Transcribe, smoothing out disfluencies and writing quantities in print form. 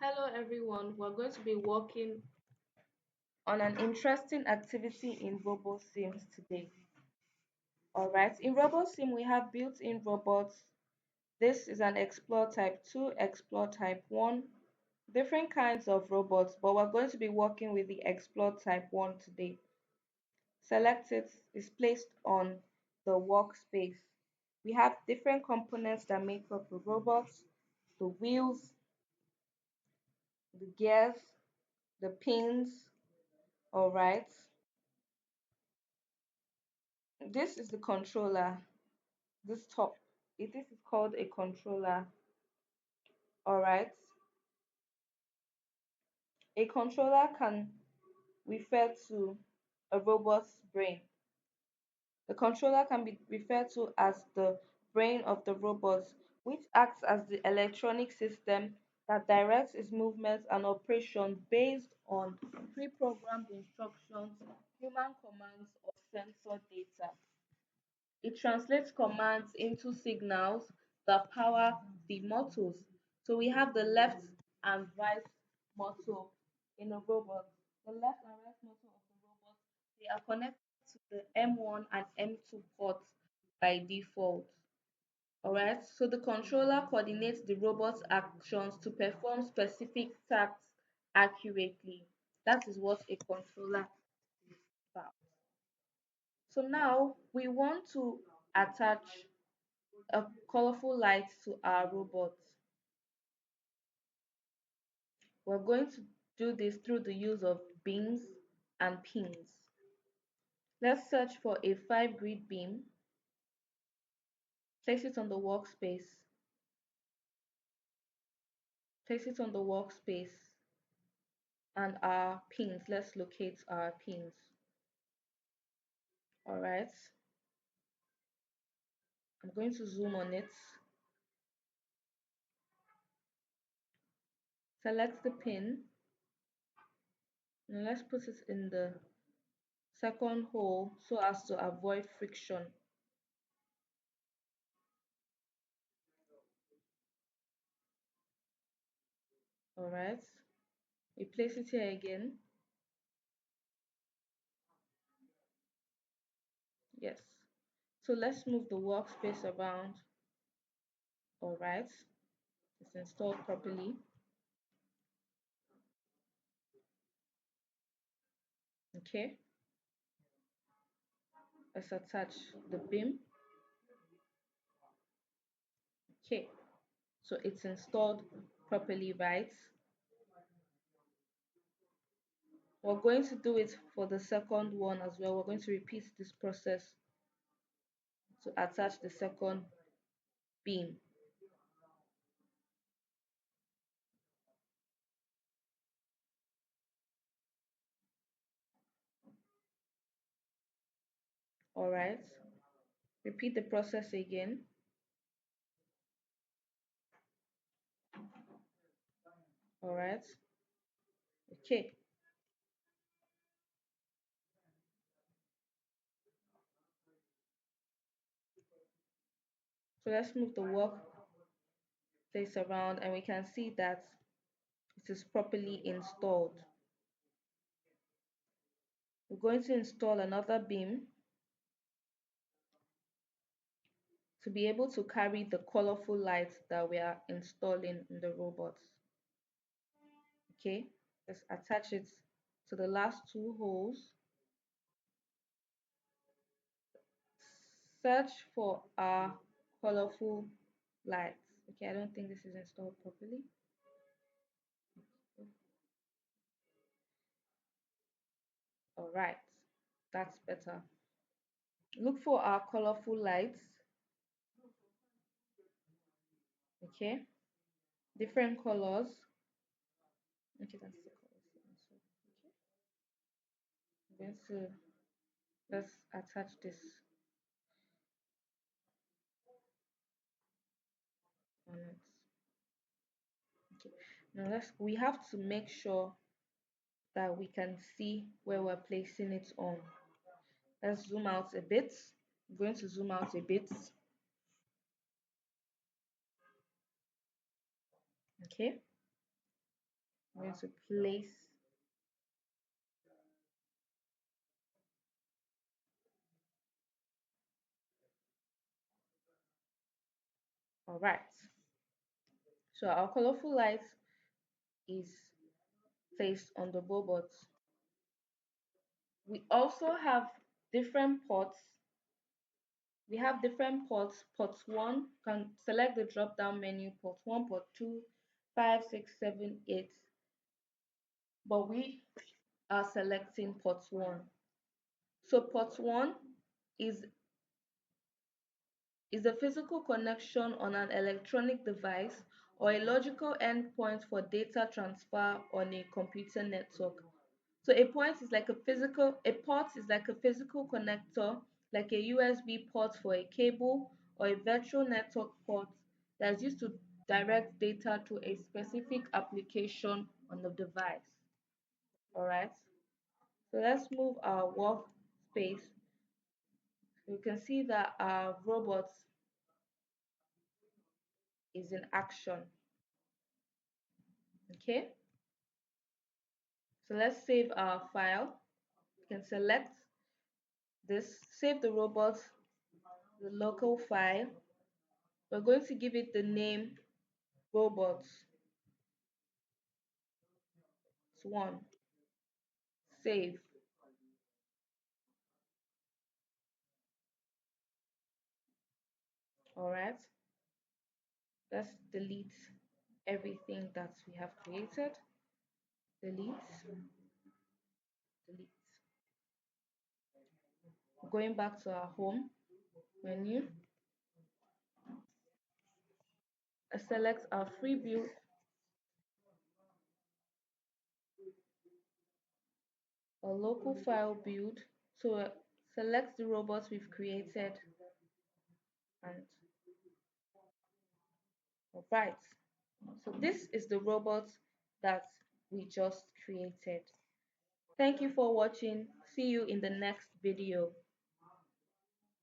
Hello everyone, we're going to be working on an interesting activity in RoboSims today. Alright, in RoboSim we have built-in robots. This is an Explore Type 2, Explore Type 1, different kinds of robots, but we're going to be working with the Explore Type 1 today. Select it, is placed on the workspace. We have different components that make up the robots, the wheels, the gears, the pins. Alright, this is the controller. This top, this is called a controller. All right, a controller can refer to a robot's brain. The controller can be referred to as the brain of the robot, which acts as the electronic system that directs its movements and operations based on pre-programmed instructions, human commands, or sensor data. It translates commands into signals that power the motors. So we have the left and right motor in a robot. The left and right motor of the robot, they are connected to the M1 and M2 ports by default. Alright, so the controller coordinates the robot's actions to perform specific tasks accurately. That is what a controller is about. So now we want to attach a colorful light to our robot. We're going to do this through the use of beams and pins. Let's search for a 5 grid beam, place it on the workspace, place it on the workspace, and our pins. Let's locate our pins. Alright, I'm going to zoom on it. Select the pin. Now let's put it in the second hole so as to avoid friction. Alright, we place it here again. Yes. So let's move the workspace around. Alright, it's installed properly. Okay, let's attach the beam. Okay, so it's installed properly, right? We're going to do it for the second one as well. We're going to repeat this process to attach the second beam. Alright, repeat the process again. Alright, okay. So let's move the workplace around and we can see that it is properly installed. We're going to install another beam to be able to carry the colorful lights that we are installing in the robots. Okay, let's attach it to the last two holes. Search for our colorful lights. Okay, I don't think this is installed properly. All right, that's better. Look for our colorful lights. Okay, different colors. Okay, that's the colors. Okay, I'm going to let's attach this on it. Okay, now we have to make sure that we can see where we're placing it on. Let's zoom out a bit. I'm going to zoom out a bit. Okay, I'm going to place. All right. So our colorful light is placed on the robot. We also have different ports. We have different ports. Port 1 can select the drop down menu, port 1, port 2, 5, 6, 7, 8. But we are selecting port 1. So port 1 is is a physical connection on an electronic device or a logical endpoint for data transfer on a computer network. So a port is like a physical connector, like a USB port for a cable or a virtual network port that is used to direct data to a specific application on the device. All right. So let's move our workspace. You can see that our robot is in action. Okay. So let's save our file. You can select this, save the robot, the local file. We're going to give it the name robots. It's one. Save. All right. Let's delete everything that we have created. Delete, delete. Going back to our home menu, select our free build, a local file build. So select the robots we've created and right. So this is the robot that we just created. Thank you for watching. See you in the next video.